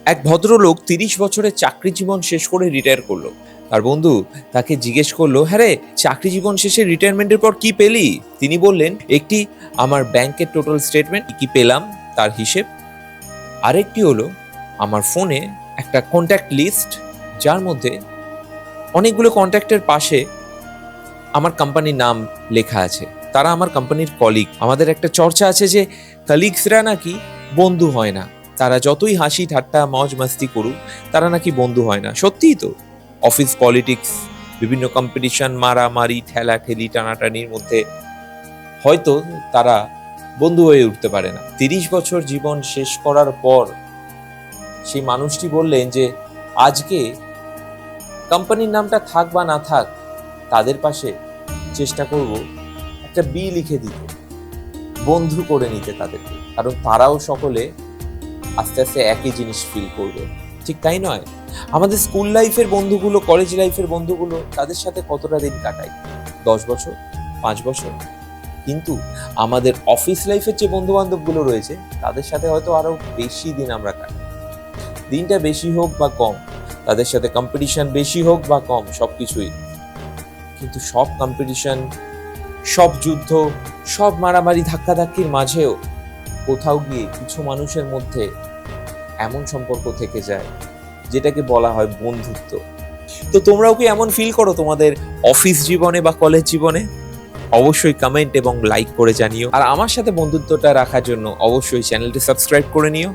এক ভদ্রলোক 30 বছরের চাকরি জীবন শেষ করে রিটায়ার করলো। তার বন্ধু তাকে জিজ্ঞেস করলো, হ্যাঁ রে, চাকরি জীবন শেষে রিটায়ারমেন্টের পর কি পেলি? তিনি বললেন, একটি আমার ব্যাংকের টোটাল স্টেটমেন্ট, কি পেলাম তার হিসেব। আরেকটি হলো আমার ফোনে একটা কন্ট্যাক্ট লিস্ট, যার মধ্যে অনেকগুলো কন্ট্যাক্টের পাশে আমার কোম্পানির নাম লেখা আছে। তারা আমার কোম্পানির কলিগ। আমাদের একটা চর্চা আছে যে কলিগসরা নাকি বন্ধু হয় না, তারা যতই হাসি ঠাট্টা মজ মাস্তি করুক, তারা নাকি বন্ধু হয় না। সত্যিই তো, অফিস পলিটিক্স, বিভিন্ন কম্পিটিশন, মারামারি, ঠেলাঠেলি, টানাটানির মধ্যে হয়তো তারা বন্ধু হয়ে উঠতে পারে না। 30 বছর জীবন শেষ করার পর সেই মানুষটি বললেন যে আজকে কোম্পানির নামটা থাক বা না থাক, তাদের পাশে চেষ্টা করব একটা বি লিখে দিতে, বন্ধু করে নিতে তাদেরকে, কারণ তারাও সকলে আস্তে আস্তে একই জিনিস ফিল করবে। ঠিক তাই নয়? আমাদের স্কুল লাইফের বন্ধুগুলো, কলেজ লাইফের বন্ধুগুলো, তাদের সাথে কতটা দিন কাটাই? 10 বছর, 5 বছর। কিন্তু আমাদের অফিস লাইফের যে বন্ধু বান্ধবগুলো রয়েছে, তাদের সাথে হয়তো আরো বেশি দিন আমরা কাটাই। দিনটা বেশি হোক বা কম, তাদের সাথে কম্পিটিশন বেশি হোক বা কম, সবকিছুই, কিন্তু সব কম্পিটিশন, সব যুদ্ধ, সব মারামারি ধাক্কাধাক্কির মাঝেও কোথাও গিয়ে কিছু মানুষের মধ্যে এমন সম্পর্ক থেকে যায় যেটাকে বলা হয় বন্ধুত্ব। তো তোমরাও কি এমন ফিল করো তোমাদের অফিস জীবনে বা কলেজ জীবনে? অবশ্যই কমেন্ট এবং লাইক করে জানিও। আর আমার সাথে বন্ধুত্বটা রাখার জন্য অবশ্যই চ্যানেলটি সাবস্ক্রাইব করে নিও।